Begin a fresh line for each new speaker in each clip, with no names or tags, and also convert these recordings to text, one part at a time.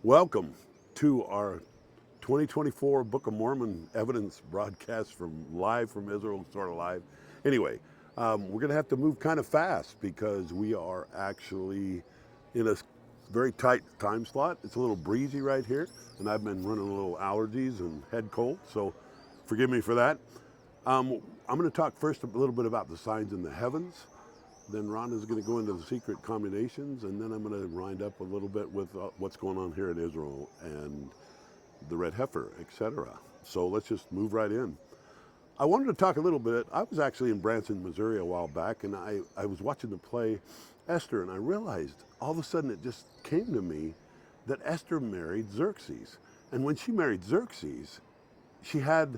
Welcome to our 2024 Book of Mormon evidence broadcast live from Israel, sort of live. Anyway, we're going to have to move kind of fast because we are actually in a very tight time slot. It's a little breezy right here, and I've been running a little allergies and head cold, so forgive me for that. I'm going to talk first a little bit about the signs in the heavens. Then Rhonda's going to go into the secret combinations, and then I'm going to wind up a little bit with what's going on here in Israel and the red heifer, etc. So let's just move right in. I wanted to talk a little bit. I was actually in Branson, Missouri a while back, and I was watching the play Esther, and I realized all of a sudden it just came to me that Esther married Xerxes. And when she married Xerxes, she had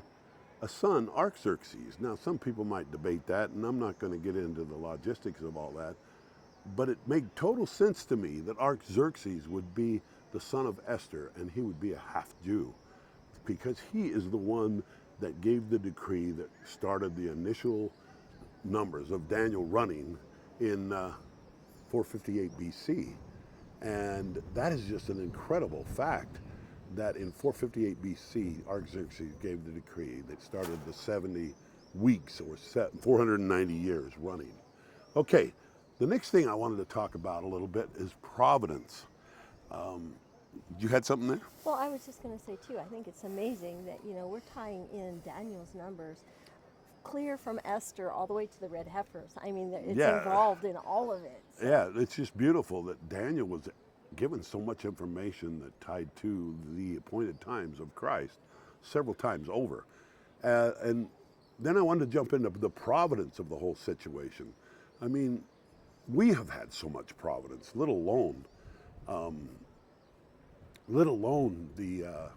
a son, Artaxerxes. Now, some people might debate that, and I'm not going to get into the logistics of all that, but it made total sense to me that Artaxerxes would be the son of Esther, and he would be a half Jew, because he is the one that gave the decree that started the initial numbers of Daniel running in 458 BC. And that is just an incredible fact that in 458 BC, Artaxerxes gave the decree that started the 70 weeks or 490 years running. Okay, the next thing I wanted to talk about a little bit is providence. You had something there?
Well, I was just going to say too, I think it's amazing that, we're tying in Daniel's numbers clear from Esther all the way to the red heifers. I mean, it's involved in all of it.
So. Yeah, it's just beautiful that Daniel was given so much information that tied to the appointed times of Christ several times over. And then I wanted to jump into the providence of the whole situation. I mean, we have had so much providence, let alone the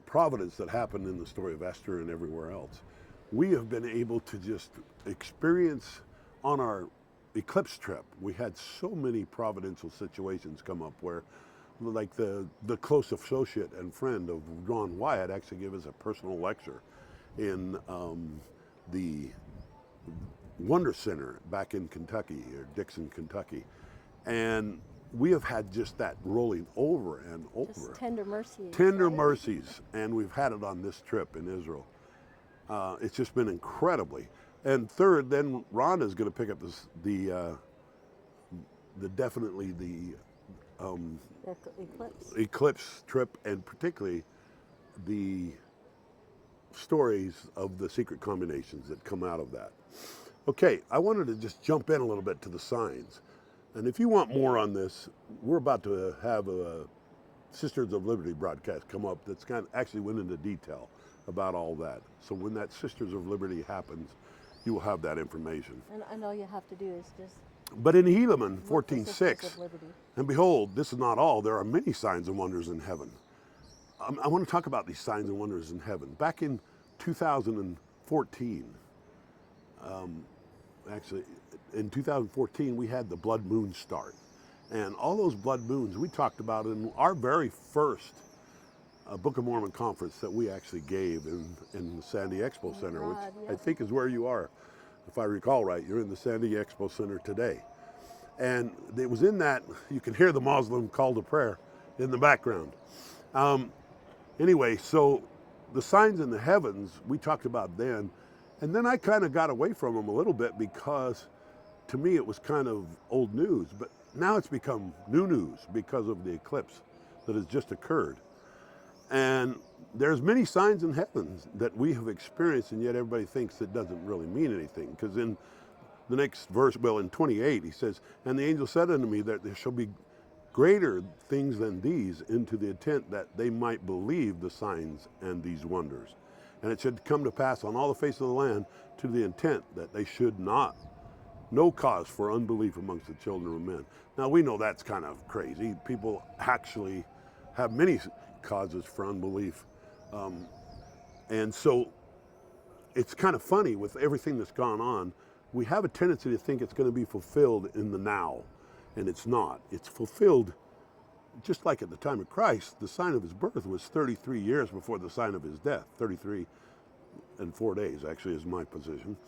providence that happened in the story of Esther and everywhere else. We have been able to just experience on our eclipse trip. We had so many providential situations come up where, like the close associate and friend of Ron Wyatt actually gave us a personal lecture in the Wonder Center back in Kentucky, or Dixon, Kentucky. And we have had just that rolling over and over.
Just tender mercies.
Tender mercies. And we've had it on this trip in Israel. It's just been incredibly. And third, then Rhonda's going to pick up the eclipse trip, and particularly the stories of the secret combinations that come out of that. Okay, I wanted to just jump in a little bit to the signs. And if you want more on this, we're about to have a Sisters of Liberty broadcast come up that's kind of actually went into detail about all that. So when that Sisters of Liberty happens, you will have that information.
And all you have to do is just...
But in Helaman 14:6, and behold, this is not all. There are many signs and wonders in heaven. I want to talk about these signs and wonders in heaven. Back in 2014, actually, in 2014, we had the blood moon start. And all those blood moons we talked about in our very first Book of Mormon conference that we actually gave in the Sandy Expo Center, which I think is where you are. If I recall right, you're in the Sandy Expo Center today. And it was in that, you can hear the Muslim call to prayer in the background. Anyway, so the signs in the heavens, we talked about then. And then I kind of got away from them a little bit because to me it was kind of old news. But now it's become new news because of the eclipse that has just occurred. And there's many signs in heaven that we have experienced, and yet everybody thinks it doesn't really mean anything. Because in the next verse, well, in 28, he says, "And the angel said unto me that there shall be greater things than these, into the intent that they might believe the signs and these wonders. And it should come to pass on all the face of the land, to the intent that they should not, no cause for unbelief amongst the children of men." Now, we know that's kind of crazy. People actually have many causes for unbelief. And so it's kind of funny with everything that's gone on. We have a tendency to think it's going to be fulfilled in the now, and it's not. It's fulfilled just like at the time of Christ. The sign of his birth was 33 years before the sign of his death. 33 and 4 days, actually, is my position.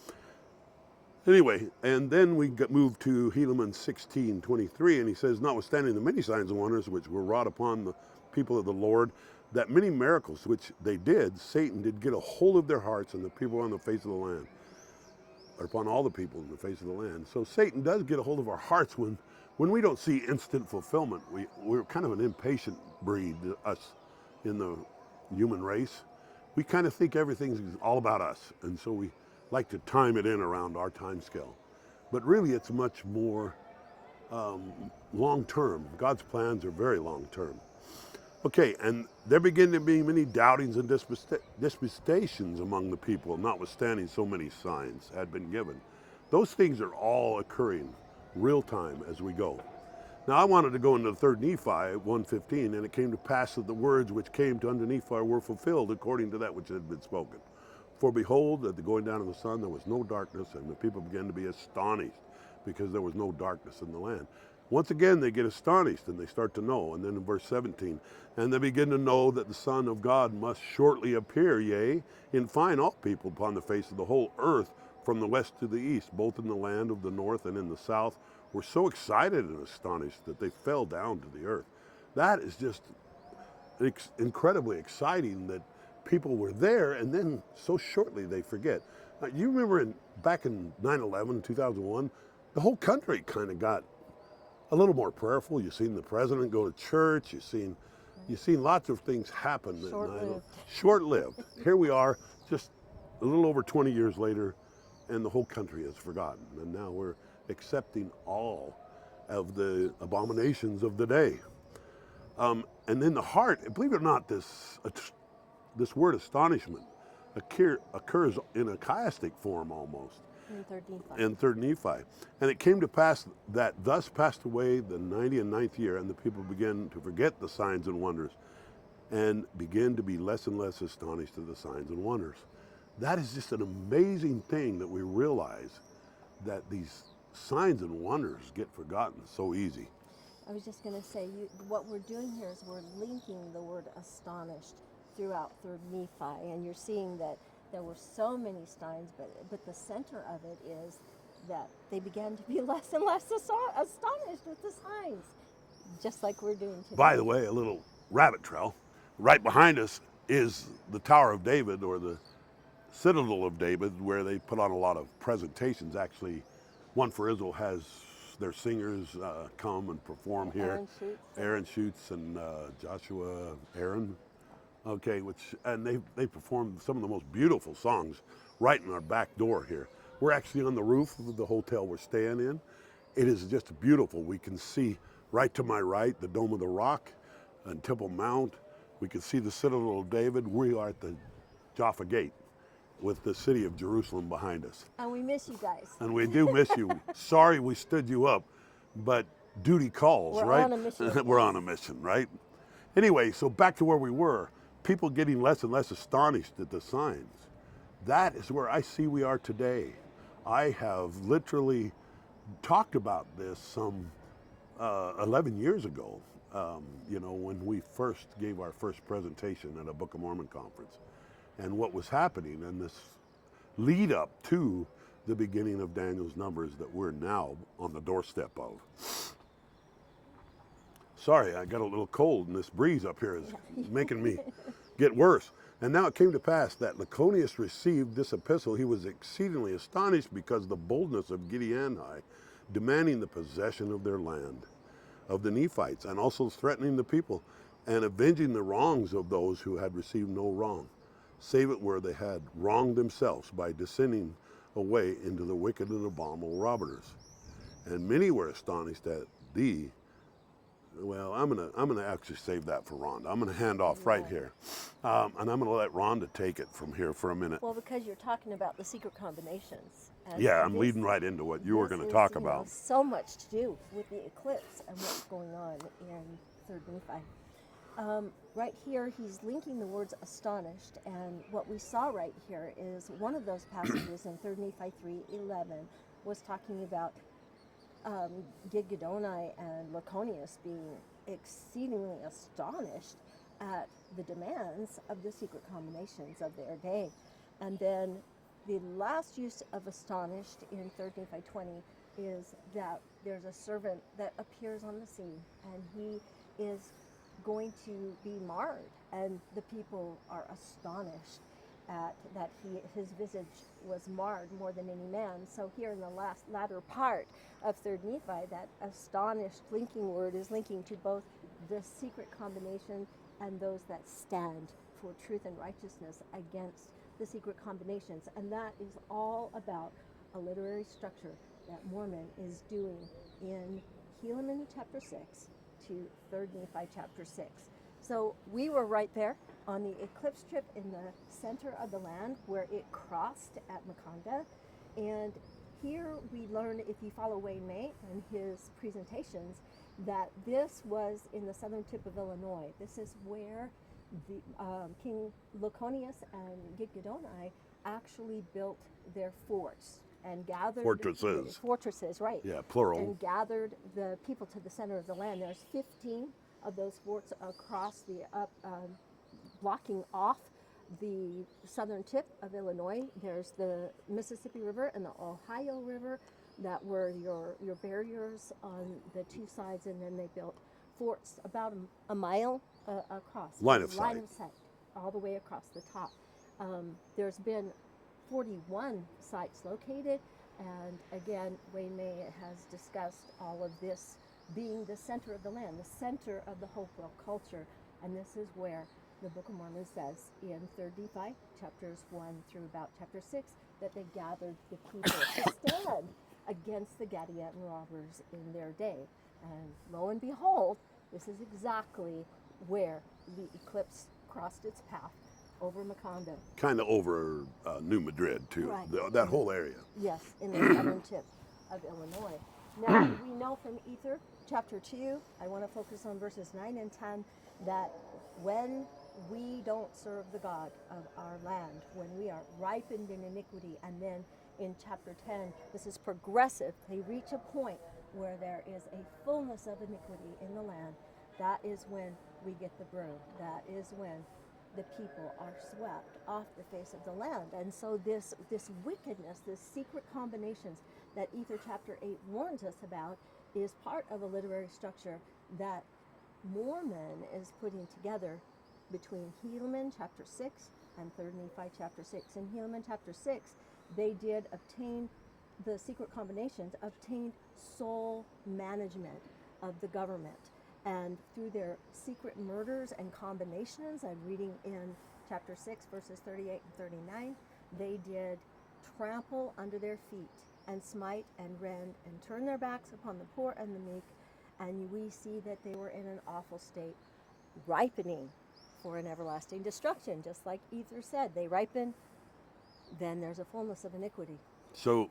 Anyway, and then we moved to Helaman 16:23, and he says, notwithstanding the many signs and wonders which were wrought upon the people of the Lord, that many miracles which they did, Satan did get a hold of their hearts, and the people on the face of the land, or upon all the people in the face of the land. So Satan does get a hold of our hearts when we don't see instant fulfillment. We're kind of an impatient breed, us in the human race. We kind of think everything's all about us, and so we like to time it in around our time scale. But really, it's much more long term. God's plans are very long term. Okay, and there begin to be many doubtings and disputations among the people, notwithstanding so many signs had been given. Those things are all occurring real time as we go. Now I wanted to go into 3 Nephi 1:15, and it came to pass that the words which came to unto Nephi were fulfilled according to that which had been spoken. For behold, at the going down of the sun there was no darkness, and the people began to be astonished, because there was no darkness in the land. Once again, they get astonished and they start to know. And then in verse 17, and they begin to know that the Son of God must shortly appear, yea, in fine all people upon the face of the whole earth, from the west to the east, both in the land of the north and in the south, were so excited and astonished that they fell down to the earth. That is just incredibly exciting that people were there and then so shortly they forget. Now, you remember back in 9/11, 2001, the whole country kind of got a little more prayerful. You've seen the president go to church. You've seen lots of things happen. Short-lived. Here we are, just a little over 20 years later, and the whole country has forgotten. And now we're accepting all of the abominations of the day. And in the heart, believe it or not, this word astonishment occurs in a chiastic form almost. In 3 Nephi. And it came to pass that thus passed away the 99th year, and the people began to forget the signs and wonders, and begin to be less and less astonished at the signs and wonders. That is just an amazing thing, that we realize that these signs and wonders get forgotten so easy.
I was just going to say, what we're doing here is we're linking the word astonished throughout 3 Nephi, and you're seeing that there were so many signs, but the center of it is that they began to be less and less astonished with the signs, just like we're doing today.
By the way, a little rabbit trail. Right behind us is the Tower of David, or the Citadel of David, where they put on a lot of presentations. Actually, One for Israel has their singers come and perform here. Aaron Schutz and Joshua Aaron. Okay, and they perform some of the most beautiful songs right in our back door here. We're actually on the roof of the hotel we're staying in. It is just beautiful. We can see right to my right the Dome of the Rock and Temple Mount. We can see the Citadel of David. We are at the Jaffa Gate with the city of Jerusalem behind us.
And we miss you guys.
And we do miss you. Sorry we stood you up, but duty calls, right?
We're on a mission.
We're on a mission, right? Anyway, so back to where we were. People getting less and less astonished at the signs. That is where I see we are today. I have literally talked about this some 11 years ago, when we first gave our first presentation at a Book of Mormon conference, and what was happening, and this lead up to the beginning of Daniel's numbers that we're now on the doorstep of. Sorry, I got a little cold, and this breeze up here is making me get worse. And now it came to pass that Lyconius received this epistle. He was exceedingly astonished because of the boldness of Gideoni, demanding the possession of their land, of the Nephites, and also threatening the people, and avenging the wrongs of those who had received no wrong, save it where they had wronged themselves by descending away into the wicked and abominable robbers. And many were astonished at thee. Well, I'm gonna actually save that for Rhonda. I'm gonna hand off right here, and I'm gonna let Rhonda take it from here for a minute.
Well, because you're talking about the secret combinations.
Yeah, I'm leading right into what you were going to talk about.
So much to do with the eclipse and what's going on in 3 Nephi. Right here, he's linking the words astonished, and what we saw right here is one of those passages in 3 Nephi 3:11 was talking about Gideoni and Lyconius being exceedingly astonished at the demands of the secret combinations of their day. And then The last use of astonished in 3 Nephi 20 is that there's a servant that appears on the scene, and he is going to be marred, and the people are astonished at that his visage was marred more than any man. So here in the latter part of 3 Nephi, that astonished linking word is linking to both the secret combination and those that stand for truth and righteousness against the secret combinations. And that is all about a literary structure that Mormon is doing in Helaman chapter 6 to 3 Nephi chapter 6. So we were right there on the eclipse trip in the center of the land where it crossed at Makonda. And here we learn, if you follow Wayne May and his presentations, that this was in the southern tip of Illinois. This is where the King Laconius and Gidgiddoni actually built their forts and gathered fortresses, right?
Yeah, plural.
And gathered the people to the center of the land. There's 15 of those forts across the blocking off the southern tip of Illinois. There's the Mississippi River and the Ohio River that were your barriers on the two sides, and then they built forts about a mile across.
Line of
sight, all the way across the top. There's been 41 sites located, and again, Wayne May has discussed all of this being the center of the land, the center of the Hopewell culture, and this is where the Book of Mormon says in 3 Nephi, chapters 1 through about chapter 6, that they gathered the people to stand against the Gadianton robbers in their day. And lo and behold, this is exactly where the eclipse crossed its path over Makonda.
Kind of over New Madrid, too,
right.
That whole area.
Yes, in the southern tip of Illinois. Now, we know from Ether, chapter 2, I want to focus on verses 9 and 10, that when we don't serve the God of our land, when we are ripened in iniquity, and then in chapter 10, this is progressive, they reach a point where there is a fullness of iniquity in the land. That is when we get the broom. That is when the people are swept off the face of the land. And so this wickedness, this secret combinations that Ether chapter 8 warns us about, is part of a literary structure that Mormon is putting together between Helaman chapter 6 and 3 Nephi chapter 6. In Helaman chapter 6, they did obtain the secret combinations, obtained sole management of the government. And through their secret murders and combinations, I'm reading in chapter 6, verses 38 and 39, they did trample under their feet and smite and rend and turn their backs upon the poor and the meek. And we see that they were in an awful state, ripening for an everlasting destruction. Just like Ether said, they ripen, then there's a fullness of iniquity.
So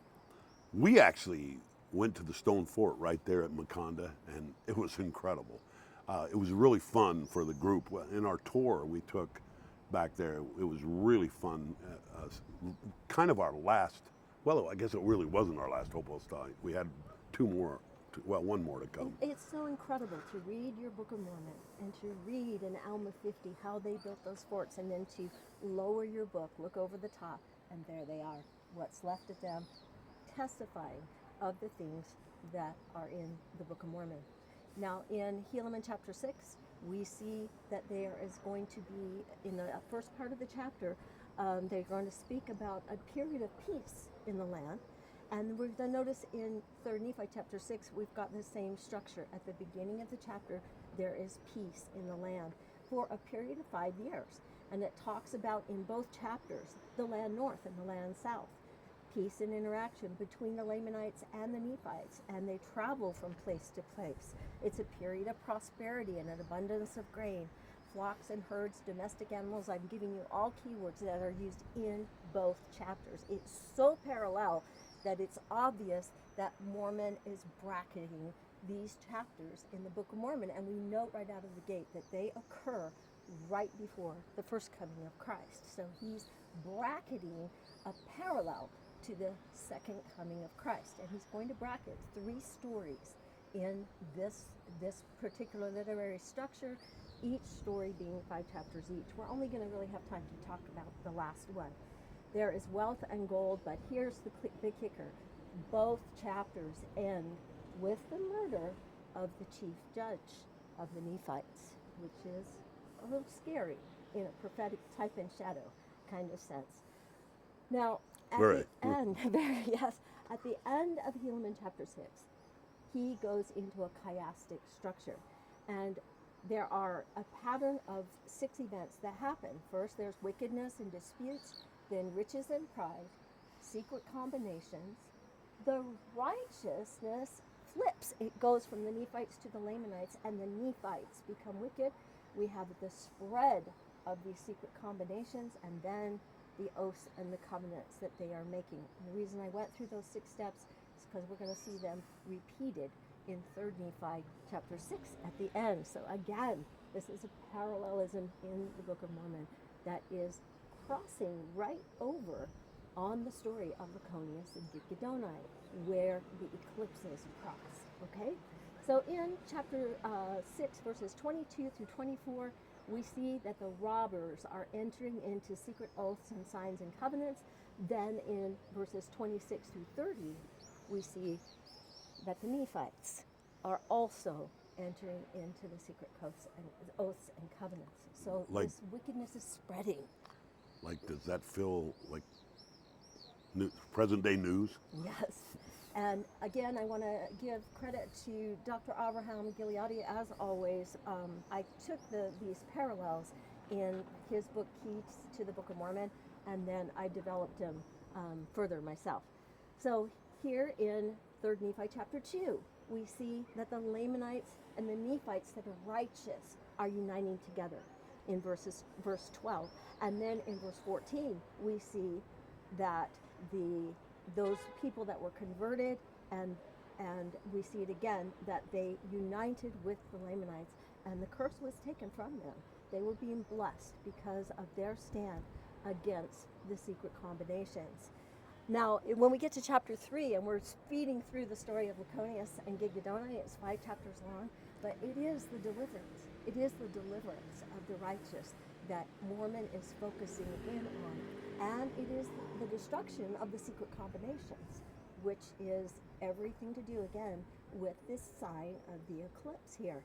we actually went to the stone fort right there at Makonda, and it was incredible. It was really fun for the group. In our tour we took back there, it was really fun. Kind of our last, well, I guess it really wasn't our last Hopewell study. We had one more to come.
It's so incredible to read your Book of Mormon and to read in Alma 50 how they built those forts, and then to lower your book, look over the top, and there they are, what's left of them, testifying of the things that are in the Book of Mormon. Now, in Helaman chapter 6, we see that there is going to be, in the first part of the chapter, they're going to speak about a period of peace in the land. And we're going to notice in 3 Nephi chapter 6, we've got the same structure. At the beginning of the chapter, there is peace in the land for a period of 5 years. And it talks about, in both chapters, the land north and the land south. Peace and interaction between the Lamanites and the Nephites, and they travel from place to place. It's a period of prosperity and an abundance of grain, flocks and herds, domestic animals. I'm giving you all keywords that are used in both chapters. It's so parallel that it's obvious that Mormon is bracketing these chapters in the Book of Mormon, and we note right out of the gate that they occur right before the first coming of Christ. So he's bracketing a parallel to the second coming of Christ, and he's going to bracket 3 stories in this particular literary structure, each story being 5 chapters each. We're only going to really have time to talk about the last one. There is wealth and gold, but here's the kicker. Both chapters end with the murder of the chief judge of the Nephites, which is a little scary in a prophetic type and shadow kind of sense. Now, at
Right.
the end, yes, at the end of Helaman chapter 6, he goes into a chiastic structure. And there are a pattern of 6 events that happen. First, there's wickedness and disputes, then riches and pride, secret combinations. The righteousness flips. It goes from the Nephites to the Lamanites, and the Nephites become wicked. We have the spread of these secret combinations, and then the oaths and the covenants that they are making. And the reason I went through those 6 steps is because we're going to see them repeated in 3rd Nephi chapter 6 at the end. So again, this is a parallelism in the Book of Mormon that is crossing right over on the story of Laconius and Gigadoni, where the eclipses cross. Okay? So in chapter 6, verses 22 through 24, we see that the robbers are entering into secret oaths and signs and covenants. Then in verses 26 through 30, we see that the Nephites are also entering into the secret oaths and covenants. So
Like-
this wickedness is spreading.
Like, does that feel like present day news?
Yes. And again, I want to give credit to Dr. Abraham Gileadi, as always. I took these parallels in his book, Keys to the Book of Mormon, and then I developed them further myself. So here in 3rd Nephi chapter 2, we see that the Lamanites and the Nephites that are righteous are uniting together in verse 12. And then in verse 14, we see that those people that were converted, and we see it again, that they united with the Lamanites, and the curse was taken from them. They were being blessed because of their stand against the secret combinations. Now, when we get to chapter 3, and we're speeding through the story of Laconius and Gigadoni, it's 5 chapters long, but it is the deliverance. It is the deliverance of the righteous that Mormon is focusing in on. And it is the destruction of the secret combinations, which is everything to do, again, with this sign of the eclipse here.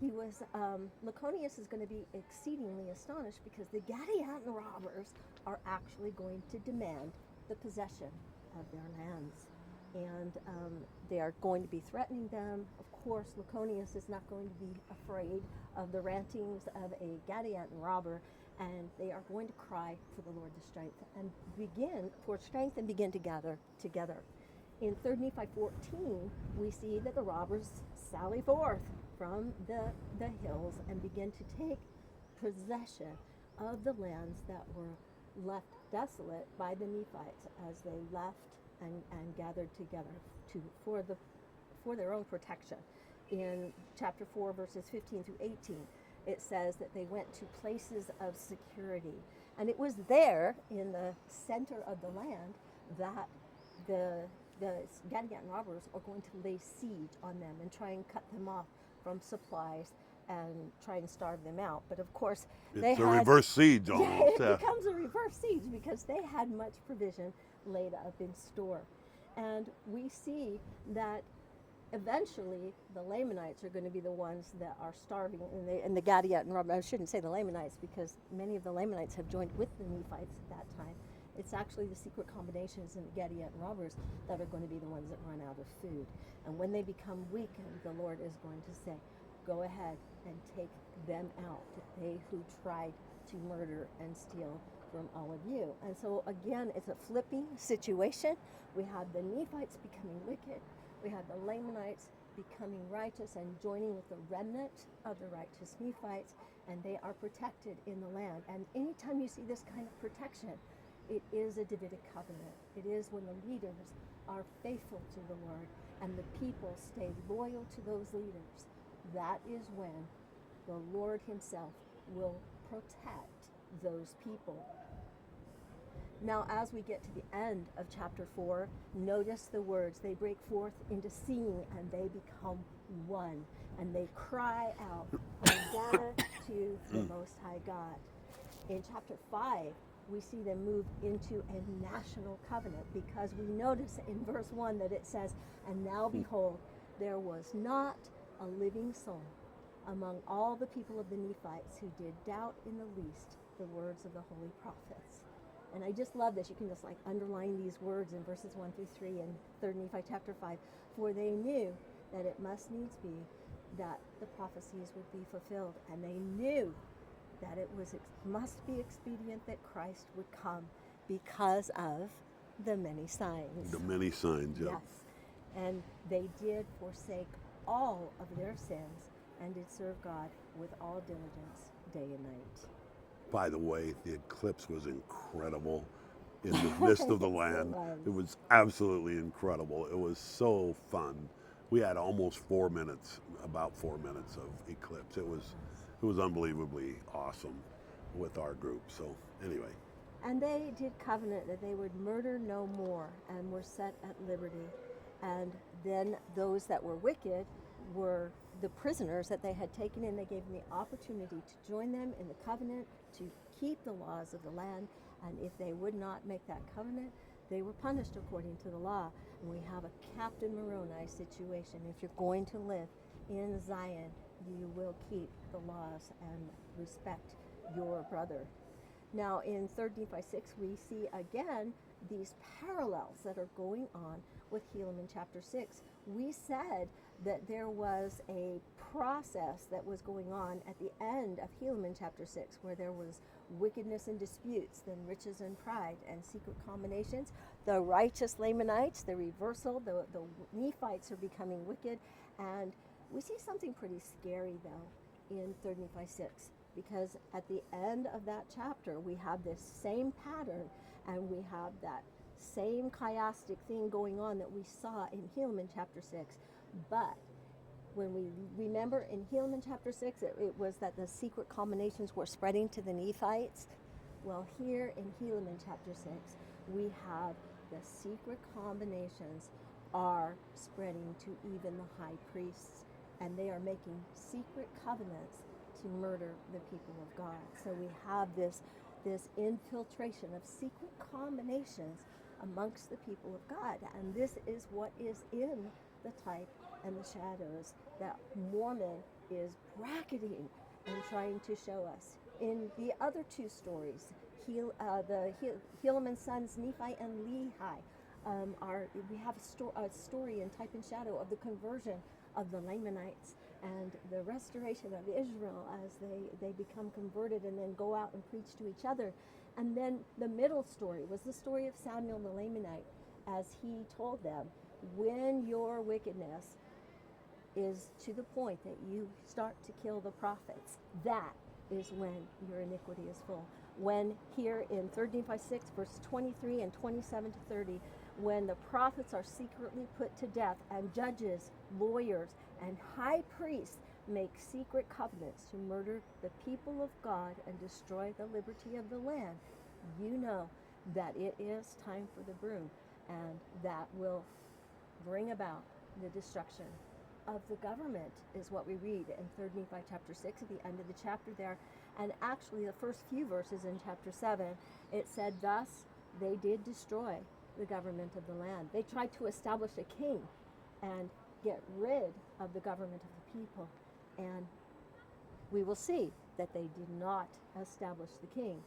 Laconius is going to be exceedingly astonished because the Gadianton robbers are actually going to demand the possession of their lands. And they are going to be threatening them. Of course, Laconius is not going to be afraid of the rantings of a Gadianton robber, and they are going to cry for the Lord to begin to gather together. In 3rd Nephi 14, we see that the robbers sally forth from the hills and begin to take possession of the lands that were left desolate by the Nephites as they left and gathered together for their own protection. In chapter 4, verses 15 through 18, it says that they went to places of security. And it was there in the center of the land that the Gadianton robbers are going to lay siege on them and try and cut them off from supplies and try and starve them out. But of course,
It's a reverse siege
yeah,
almost.
it becomes a reverse siege because they had much provision laid up in store. And we see that eventually the Lamanites are going to be the ones that are starving, and the Gadianton robbers. I shouldn't say the Lamanites because many of the Lamanites have joined with the Nephites at that time. It's actually the secret combinations and the Gadianton robbers that are going to be the ones that run out of food. And when they become weak, the Lord is going to say, go ahead and take them out, they who tried to murder and steal from all of you. And so again, it's a flipping situation. We have the Nephites becoming wicked. We have the Lamanites becoming righteous and joining with the remnant of the righteous Nephites, and they are protected in the land. And anytime you see this kind of protection, it is a Davidic covenant. It is when the leaders are faithful to the Lord and the people stay loyal to those leaders. That is when the Lord himself will protect those people. Now, as we get to the end of chapter 4, notice the words. They break forth into singing, and they become one. And they cry out, Hosanna to the Most High God. In chapter 5, we see them move into a national covenant, because we notice in verse 1 that it says, "And now behold, there was not a living soul among all the people of the Nephites who did doubt in the least the words of the holy prophets." And I just love this. You can just like underline these words in verses 1 through 3 in 3 Nephi chapter 5. "For they knew that it must needs be that the prophecies would be fulfilled, and they knew that it must be expedient that Christ would come because of the many signs."
The many signs, yeah.
Yes. "And they did forsake all of their sins and did serve God with all diligence day and night."
By the way, the eclipse was incredible in the midst of the land.
was.
It was absolutely incredible. It was so fun. We had almost 4 minutes, about 4 minutes of eclipse. It was unbelievably awesome with our group. So anyway.
"And they did covenant that they would murder no more, and were set at liberty. And then those that were wicked were the prisoners that they had taken in. They gave them the opportunity to join them in the covenant, to keep the laws of the land. And if they would not make that covenant, they were punished according to the law." And we have a Captain Moroni situation. If you're going to live in Zion, you will keep the laws and respect your brother. Now in 3 Nephi 6, we see again these parallels that are going on with Helaman chapter 6. We said that there was a process that was going on at the end of Helaman chapter 6, where there was wickedness and disputes, then riches and pride, and secret combinations. The righteous Lamanites, the reversal, the Nephites are becoming wicked. And we see something pretty scary though in 3 Nephi 6, because at the end of that chapter we have this same pattern, and we have that same chiastic thing going on that we saw in Helaman chapter 6. But when we remember in Helaman chapter 6, it was that the secret combinations were spreading to the Nephites. Well, here in Helaman chapter 6, we have the secret combinations are spreading to even the high priests, and they are making secret covenants to murder the people of God. So we have this infiltration of secret combinations amongst the people of God. And this is what is in the type and the shadows that Mormon is bracketing and trying to show us. In the other two stories, the Helaman's sons Nephi and Lehi, we have a story in type and shadow of the conversion of the Lamanites and the restoration of Israel as they become converted and then go out and preach to each other. And then the middle story was the story of Samuel the Lamanite, as he told them, when your wickedness is to the point that you start to kill the prophets, that is when your iniquity is full. When here in 3 Nephi 6, verse 23 and 27 to 30, when the prophets are secretly put to death, and judges, lawyers, and high priests make secret covenants to murder the people of God and destroy the liberty of the land, you know that it is time for the broom, and that will bring about the destruction of the government, is what we read in 3 Nephi chapter 6 at the end of the chapter there. And actually the first few verses in chapter 7, it said, thus they did destroy the government of the land. They tried to establish a king and get rid of the government of the people. And we will see that they did not establish the king,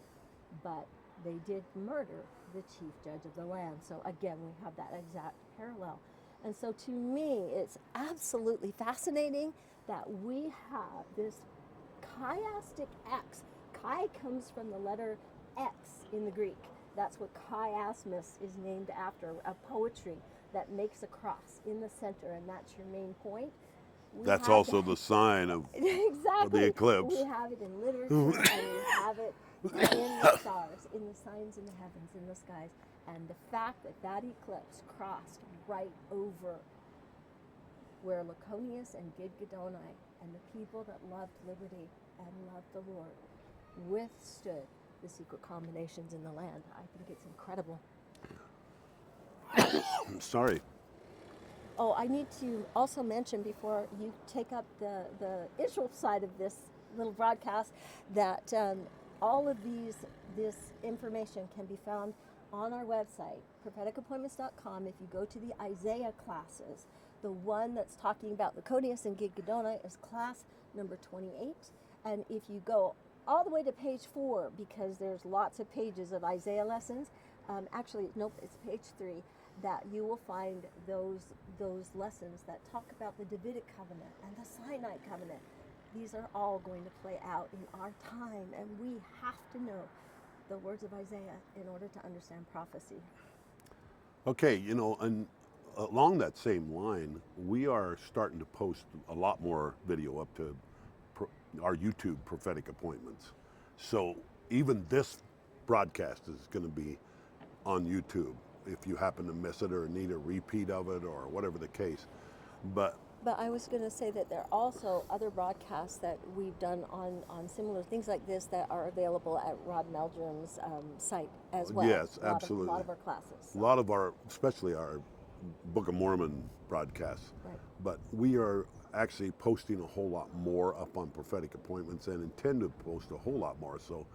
but they did murder the chief judge of the land. So again, we have that exact parallel. And so to me, it's absolutely fascinating that we have this chiastic X. Chi comes from the letter X in the Greek. That's what chiasmus is named after, a poetry that makes a cross in the center, and that's your main point.
That's also the sign of,
exactly.
of the eclipse.
We have it in literature, and we have it in the stars, in the signs in the heavens, in the skies. And the fact that that eclipse crossed right over where Laconius and Gidgiddoni and the people that loved liberty and loved the Lord withstood the secret combinations in the land. I think it's incredible.
I'm sorry.
Oh, I need to also mention before you take up the Israel side of this little broadcast that all of this information can be found on our website, propheticappointments.com. If you go to the Isaiah classes, the one that's talking about the Codius and Gidgedona is class number 28. And if you go all the way to page 4, because there's lots of pages of Isaiah lessons, actually, nope, it's page 3, that you will find those lessons that talk about the Davidic covenant and the Sinai covenant. These are all going to play out in our time, and we have to know the words of Isaiah in order to understand prophecy.
Okay, you know, and along that same line, we are starting to post a lot more video up to our YouTube prophetic appointments. So even this broadcast is going to be on YouTube if you happen to miss it or need a repeat of it or whatever the case. But
I was going to say that there are also other broadcasts that we've done on similar things like this that are available at Rod Meldrum's site as well.
yes, absolutely.
A lot of our classes.
A lot of our, especially our Book of Mormon broadcasts.
Right.
But we are actually posting a whole lot more up on prophetic appointments and intend to post a whole lot more. So,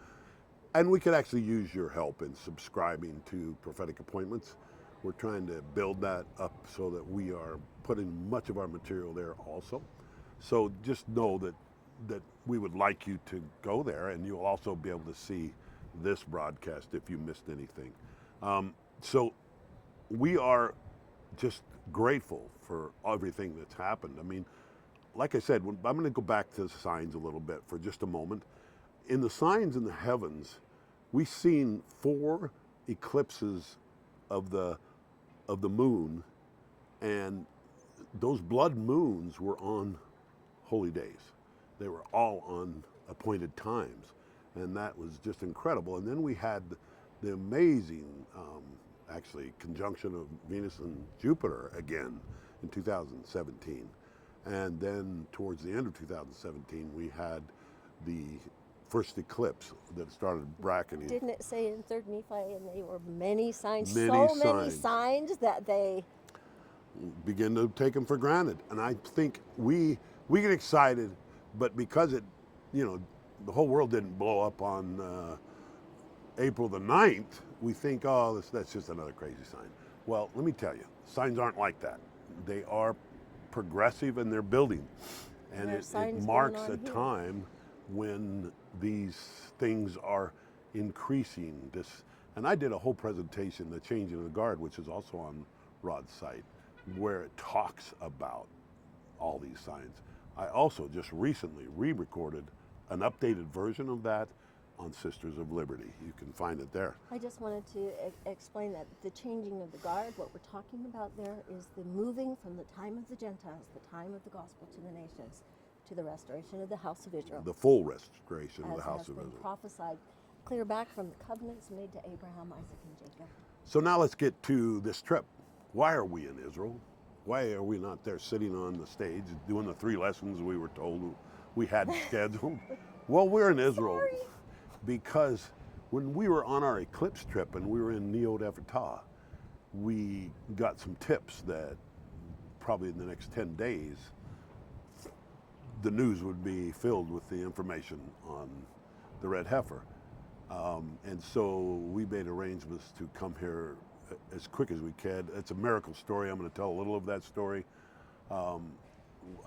and we could actually use your help in subscribing to prophetic appointments. We're trying to build that up so that we are putting much of our material there also. So just know that we would like you to go there, and you'll also be able to see this broadcast if you missed anything. So we are just grateful for everything that's happened. I mean, like I said, I'm going to go back to the signs a little bit for just a moment. In the signs in the heavens, we've seen 4 eclipses of the moon, and those blood moons were on holy days. They were all on appointed times, and that was just incredible. And then we had the amazing actually conjunction of Venus and Jupiter again in 2017. And then towards the end of 2017, we had the first eclipse that started bracketing.
Didn't it say in 3rd Nephi, and they were many signs,
Many
many signs that they
begin to take them for granted. And I think we get excited, but because it, you know, the whole world didn't blow up on April the 9th, we think, oh, that's just another crazy sign. Well, let me tell you, signs aren't like that. They are progressive and they're building. And it marks a time when these things are increasing. And I did a whole presentation, The Changing of the Guard, which is also on Rod's site, where it talks about all these signs. I also just recently re-recorded an updated version of that on Sisters of Liberty. You can find it there.
I just wanted to explain that the changing of the guard, what we're talking about there is the moving from the time of the Gentiles, the time of the gospel to the nations, to the restoration of the house of Israel.
The full restoration of the house of
Israel. As has been
Israel.
prophesied clear back from the covenants made to Abraham, Isaac, and Jacob.
So now let's get to this trip. Why are we in Israel? Why are we not there sitting on the stage doing the 3 lessons we were told we had scheduled? Well, we're in Israel because when we were on our eclipse trip and we were in Neot Ephratah, we got some tips that probably in the next 10 days, the news would be filled with the information on the red heifer. And so we made arrangements to come here as quick as we can. It's a miracle story. I'm going to tell a little of that story.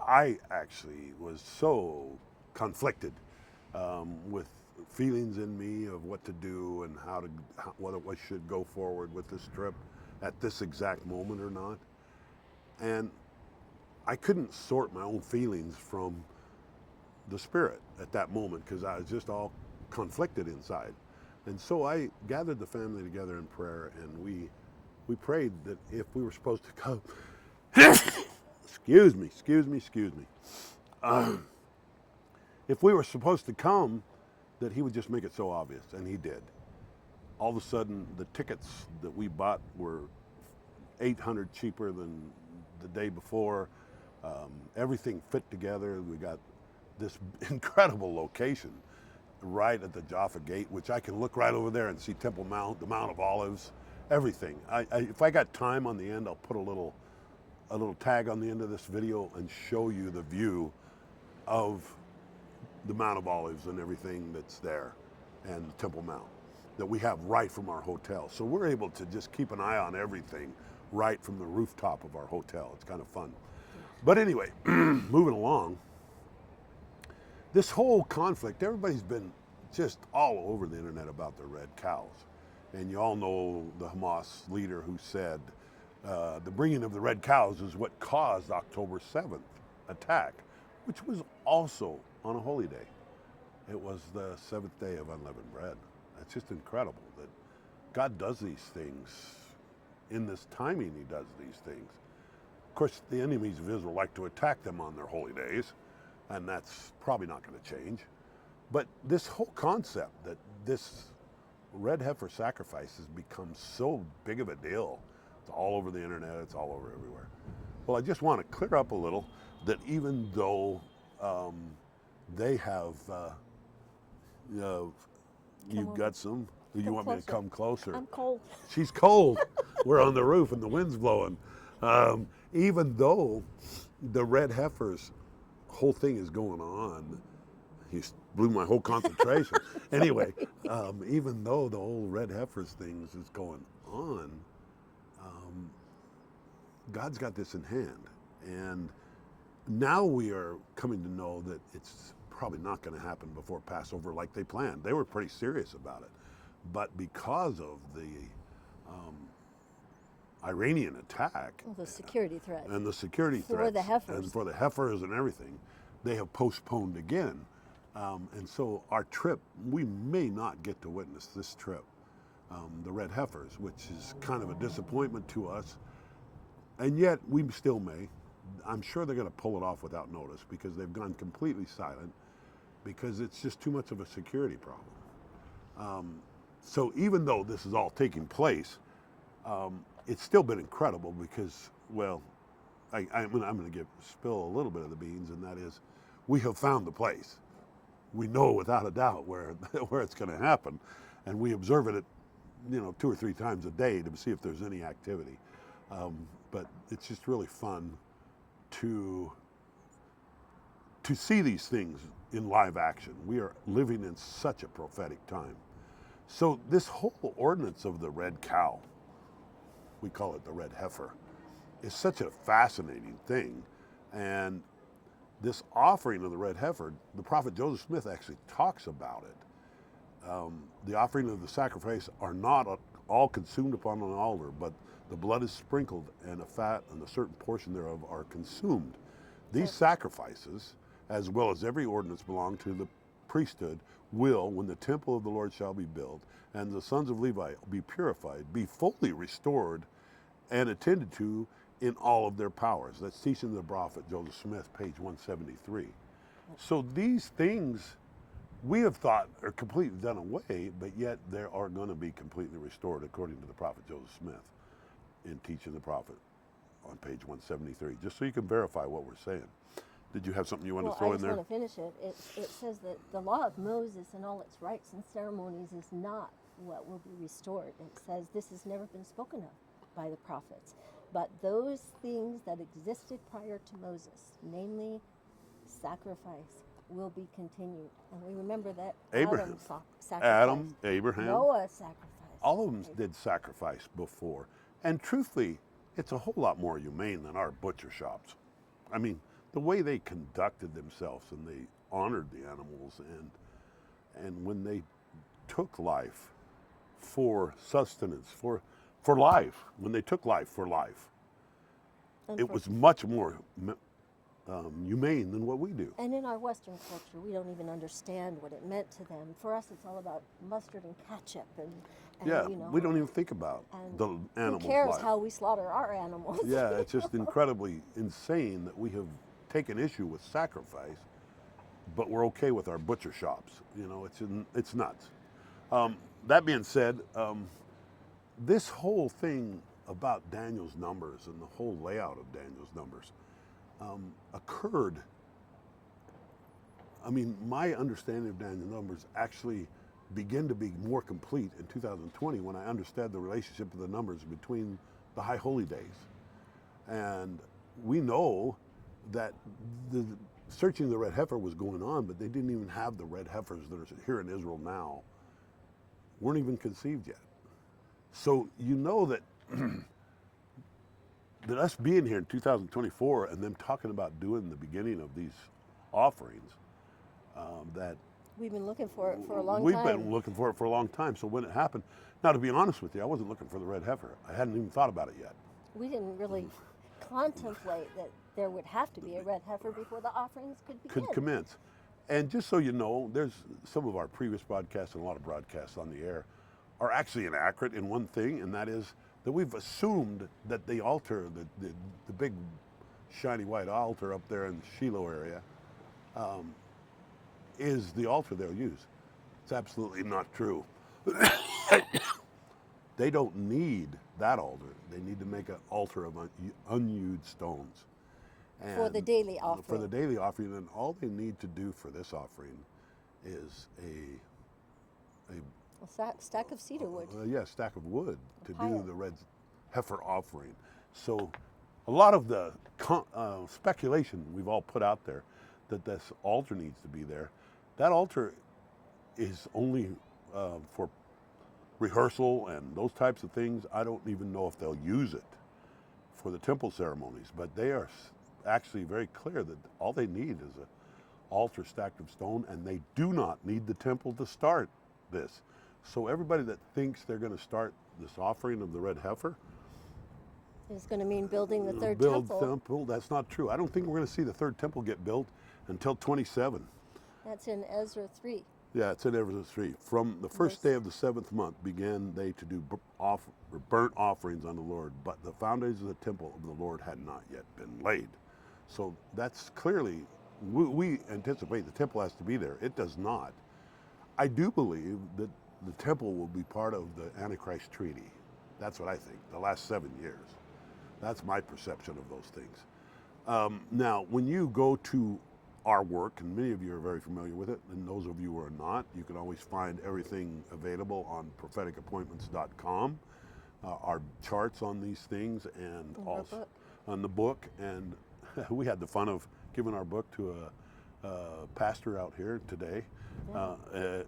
I actually was so conflicted with feelings in me of what to do and whether I should go forward with this trip at this exact moment or not. And I couldn't sort my own feelings from the Spirit at that moment because I was just all conflicted inside. And so I gathered the family together in prayer, and we prayed that if we were supposed to come, excuse me. If we were supposed to come, that he would just make it so obvious, and he did. All of a sudden, the tickets that we bought were $800 cheaper than the day before. Everything fit together. We got this incredible location right at the Jaffa Gate, which I can look right over there and see Temple Mount, the Mount of Olives, everything. If I got time on the end, I'll put a little tag on the end of this video and show you the view of the Mount of Olives and everything that's there. and Temple Mount that we have right from our hotel. So we're able to just keep an eye on everything right from the rooftop of our hotel. It's kind of fun. But anyway, moving along, this whole conflict, everybody's been just all over the internet about the red cows. And you all know the Hamas leader who said the bringing of the red cows is what caused October 7th attack, which was also on a holy day. It was the seventh day of unleavened bread. It's just incredible that God does these things. In this timing, he does these things. Of course, the enemies of Israel like to attack them on their holy days, and that's probably not going to change. But this whole concept that this red heifer sacrifice has become so big of a deal, it's all over the internet, it's all over everywhere. Well, I just want to clear up a little that even though they have, you've got some, you want me to come closer?
I'm cold.
She's cold. We're on the roof and the wind's blowing. Even though the red heifers whole thing is going on, he blew my whole concentration. Anyway, even though the whole red heifers things is going on, God's got this in hand. And now we are coming to know that it's probably not going to happen before Passover like they planned. They were pretty serious about it. But because of the Iranian attack,
Well, the security threat.
and the security
For
threats,
the heifers.
and for the heifers and everything, they have postponed again. And so our trip, we may not get to witness this trip, the red heifers, which is kind of a disappointment to us. And yet we still may. I'm sure they're going to pull it off without notice because they've gone completely silent because it's just too much of a security problem. So even though this is all taking place, it's still been incredible because, well, I'm going to spill a little bit of the beans, and that is, we have found the place. We know without a doubt where it's going to happen, and we observe it at 2 or 3 times a day to see if there's any activity. But it's just really fun to see these things in live action. We are living in such a prophetic time. So this whole ordinance of the red cow, we call it the red heifer, is such a fascinating thing. And this offering of the red heifer, the prophet Joseph Smith actually talks about it. The offering of the sacrifice are not all consumed upon an altar, but the blood is sprinkled, and the fat and a certain portion thereof are consumed. These sacrifices, as well as every ordinance, belong to the priesthood, will, when the temple of the Lord shall be built, and the sons of Levi be purified, be fully restored and attended to in all of their powers. That's Teaching the Prophet Joseph Smith, page 173. So these things we have thought are completely done away, but yet they are going to be completely restored according to the prophet Joseph Smith in Teaching the Prophet on page 173, just so you can verify what we're saying. Did you have something you want to throw in there?
I just want to finish it. It says that the law of Moses and all its rites and ceremonies is not what will be restored. It says this has never been spoken of by the prophets. But those things that existed prior to Moses, namely sacrifice, will be continued. And we remember that
Abraham,
sacrificed.
Abraham,
Noah sacrificed.
all of them did sacrifice before. And truthfully, it's a whole lot more humane than our butcher shops. I mean, the way they conducted themselves, and they honored the animals, and when they took life for sustenance, for life, when they took life for life,
And
it was much more humane than what we do.
And in our Western culture, we don't even understand what it meant to them. For us, it's all about mustard and ketchup, and
Yeah,
you know,
we don't even think about
and
the animal's
who cares
life.
how we slaughter our animals?
Yeah, it's just incredibly insane that we have taken issue with sacrifice, but we're okay with our butcher shops. You know, it's nuts. That being said, this whole thing about Daniel's numbers and the whole layout of Daniel's numbers occurred. I mean, my understanding of Daniel's numbers actually began to be more complete in 2020 when I understood the relationship of the numbers between the high holy days. And we know that the searching the red heifer was going on, but they didn't even have the red heifers that are here in Israel now weren't even conceived yet. So you know that that us being here in 2024 and them talking about doing the beginning of these offerings, that
We've been looking for it for a long
we've
time.
been looking for it for a long time. So when it happened, now to be honest with you, I wasn't looking for the red heifer. I hadn't even thought about it yet.
We didn't really contemplate that there would have to be a red heifer before the offerings could begin.
Could commence. And just so you know, there's some of our previous broadcasts and a lot of broadcasts on the air are actually inaccurate in one thing, and that is that we've assumed that the altar, the big shiny white altar up there in the Shiloh area, is the altar they'll use. It's absolutely not true. They don't need that altar. They need to make an altar of unused stones.
For the
And
daily offering.
For the daily offering, and all they need to do for this offering is
A stack of cedar wood.
stack of wood to
pile.
do the red heifer offering. So a lot of the speculation we've all put out there that this altar needs to be there, that altar is only for rehearsal and those types of things. I don't even know if they'll use it for the temple ceremonies, but they are actually very clear that all they need is an altar stacked of stone, and they do not need the temple to start this. So everybody that thinks they're going to start this offering of the red heifer,
It's going to mean building the third
build
temple.
that's not true. I don't think we're going to see the third temple get built until 27.
That's in Ezra 3.
Yeah, it's in Ezra 3. From the first day of the 7th month began they to do burnt offerings on the Lord, but the foundations of the temple of the Lord had not yet been laid. So that's clearly, we anticipate the temple has to be there. It does not. I do believe that the temple will be part of the Antichrist treaty. That's what I think, the last 7 years. That's my perception of those things. Now, when you go to our work, and many of you are very familiar with it, and those of you who are not, you can always find everything available on propheticappointments.com, our charts on these things, and also on the book. And we had the fun of giving our book to a pastor out here today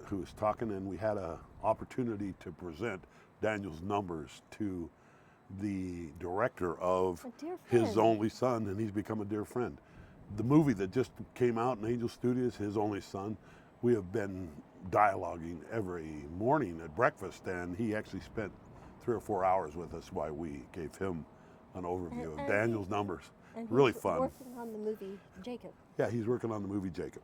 who was talking, and we had an opportunity to present Daniel's numbers to the director of his only son, and he's become a dear friend. The movie that just came out in Angel Studios, His Only Son, we have been dialoguing every morning at breakfast, and he actually spent 3 or 4 hours with us while we gave him an overview of Daniel's numbers.
And
really
he's
fun.
working on the movie Jacob.
Yeah, he's working on the movie Jacob.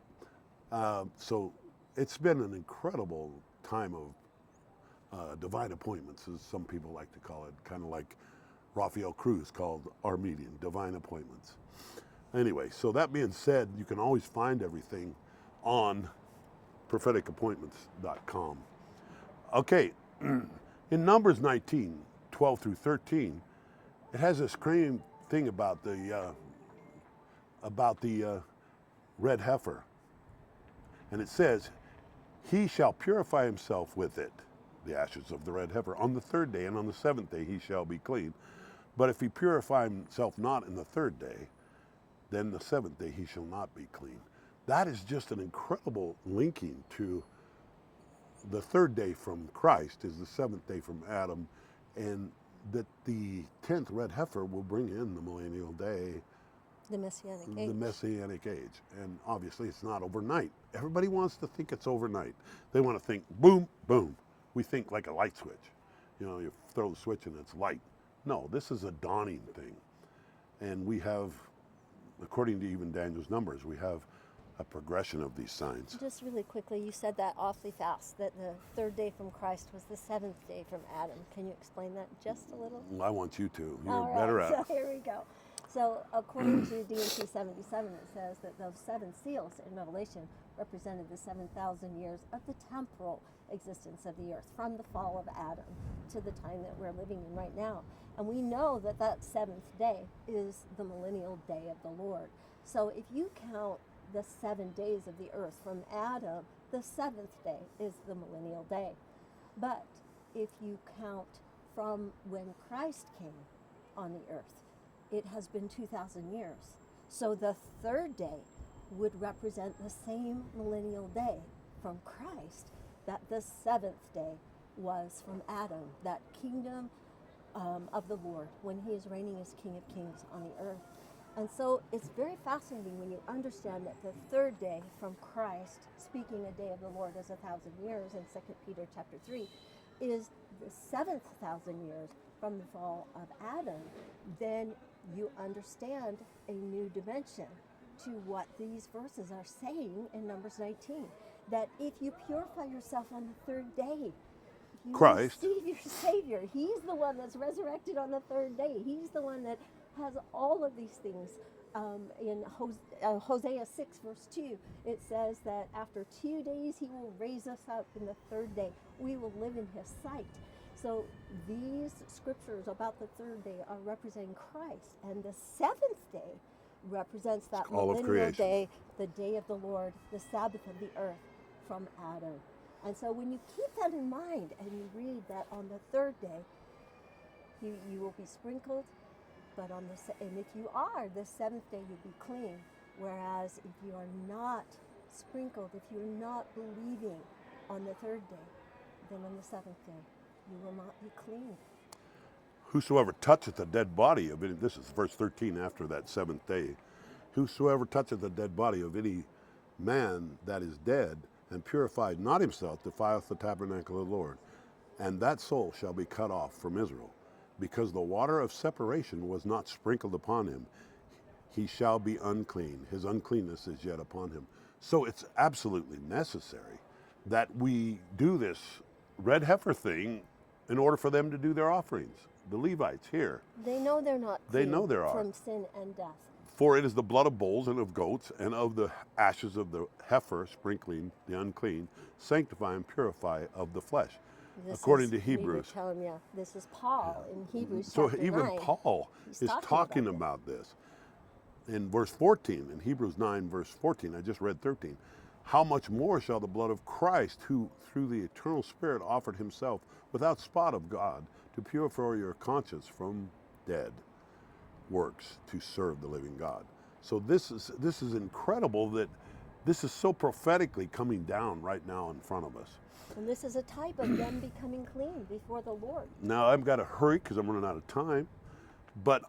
So it's been an incredible time of divine appointments, as some people like to call it, kind of like Raphael Cruz called our meeting, divine appointments. Anyway, so that being said, you can always find everything on propheticappointments.com. Okay, in Numbers 19, 12 through 13, it has this crazy thing about the red heifer. And it says, he shall purify himself with it, the ashes of the red heifer, on the 3rd day, and on the 7th day he shall be clean. But if he purify himself not in the 3rd day, then the 7th day he shall not be clean. That is just an incredible linking to the 3rd day from Christ is the 7th day from Adam, and that the 10th red heifer will bring in the millennial day,
The Messianic Age.
the Messianic age. And obviously it's not overnight. Everybody wants to think it's overnight. They want to think boom, boom. We think like a light switch. You know, you throw the switch and it's light. No, this is a dawning thing. And we have, according to even Daniel's numbers, we have a progression of these signs.
Just really quickly, you said that awfully fast, that the 3rd day from Christ was the 7th day from Adam. Can you explain that just a little?
I want you to. You're
All
better
right,
at it.
so here we go. So according to D&T 77, it says that those 7 seals in Revelation represented the 7,000 years of the temporal existence of the earth, from the fall of Adam to the time that we're living in right now. And we know that that 7th day is the millennial day of the Lord. So if you count the 7 days of the earth from Adam, the 7th day is the millennial day. But if you count from when Christ came on the earth, it has been 2,000 years. So the 3rd day would represent the same millennial day from Christ that the 7th day was from Adam, that kingdom of the Lord, when he is reigning as King of Kings on the earth. And so it's very fascinating when you understand that the third day from Christ, speaking a day of the Lord as 1,000 years in 2 Peter chapter 3, is the 7,000 years from the fall of Adam. Then you understand a new dimension to what these verses are saying in Numbers 19. That if you purify yourself on the third day, you
Christ.
receive your Savior. He's the one that's resurrected on the third day. He's the one that has all of these things. In Hosea 6 verse 2, it says that after 2 days he will raise us up, in the third day we will live in his sight. So these scriptures about the third day are representing Christ, and the seventh day represents that
all of
millennial
creation.
day, the day of the Lord, the Sabbath of the earth from Adam. And so when you keep that in mind and you read that on the third day, you will be sprinkled, but and if you are, the seventh day you'll be clean. Whereas if you are not sprinkled, if you're not believing on the third day, then on the seventh day you will not be clean.
Whosoever toucheth a dead body of any, this is verse 13 after that seventh day, whosoever toucheth the dead body of any man that is dead, and purified not himself, defileth the tabernacle of the Lord. And that soul shall be cut off from Israel, because the water of separation was not sprinkled upon him. He shall be unclean. His uncleanness is yet upon him. So it's absolutely necessary that we do this red heifer thing in order for them to do their offerings. The Levites here.
They know they're not
They
clean
know they are.
from sin and death.
For it is the blood of bulls and of goats and of the ashes of the heifer, sprinkling the unclean, sanctify and purify of the flesh. According to Hebrews.
Telling you, this is Paul in Hebrews
So
chapter
even
9.
Paul
He's
is talking about this. In verse 14, in Hebrews 9, verse 14, I just read 13. How much more shall the blood of Christ, who through the eternal Spirit offered himself without spot of God, to purify your conscience from dead works to serve the living God. So this is incredible that this is so prophetically coming down right now in front of us.
And this is a type of them becoming clean before the Lord.
Now I've got to hurry because I'm running out of time, but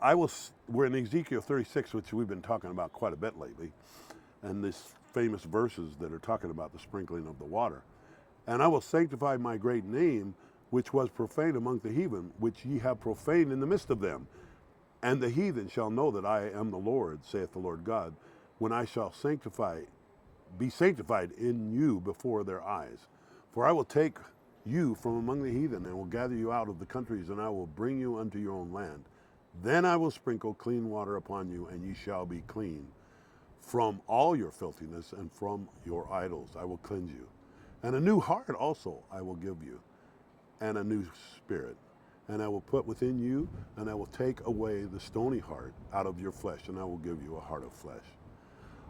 we're in Ezekiel 36, which we've been talking about quite a bit lately, and these famous verses that are talking about the sprinkling of the water. And I will sanctify my great name, which was profaned among the heathen, which ye have profaned in the midst of them. And the heathen shall know that I am the Lord, saith the Lord God, when I shall be sanctified in you before their eyes. For I will take you from among the heathen, and will gather you out of the countries, and I will bring you unto your own land. Then I will sprinkle clean water upon you, and ye shall be clean. From all your filthiness and from your idols I will cleanse you. And a new heart also I will give you, and a new spirit. And I will put within you, and I will take away the stony heart out of your flesh, and I will give you a heart of flesh.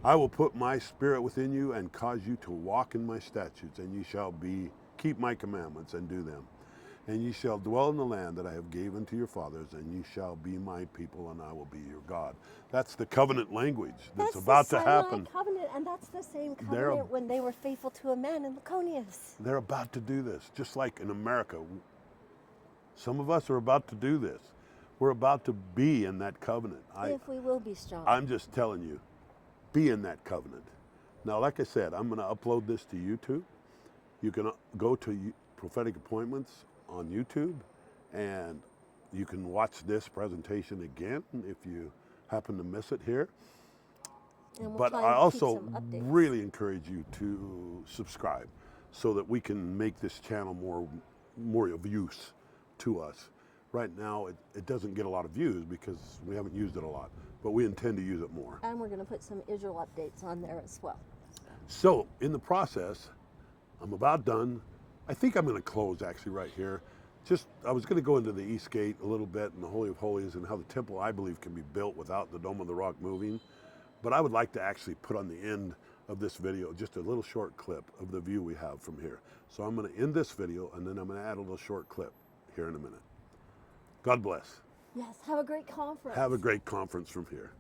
I will put my spirit within you, and cause you to walk in my statutes, and ye shall keep my commandments and do them. And ye shall dwell in the land that I have given to your fathers, and ye shall be my people, and I will be your God. That's the covenant language that's about to happen.
That's the covenant, and that's the same covenant when they were faithful to a man in Laconius.
They're about to do this, just like in America. Some of us are about to do this. We're about to be in that covenant.
If we will be strong.
I'm just telling you, be in that covenant. Now, like I said, I'm going to upload this to YouTube. You can go to Prophetic Appointments on YouTube, and you can watch this presentation again if you happen to miss it here. But I also really encourage you to subscribe so that we can make this channel more of use to us. Right now, it doesn't get a lot of views because we haven't used it a lot, but we intend to use it more.
And we're going to put some Israel updates on there as well.
So in the process, I'm about done. I think I'm going to close actually right here. I was going to go into the East Gate a little bit and the Holy of Holies and how the temple, I believe, can be built without the Dome of the Rock moving. But I would like to actually put on the end of this video just a little short clip of the view we have from here. So I'm going to end this video, and then I'm going to add a little short clip here in a minute. God bless.
Yes, have a great conference.
Have a great conference from here.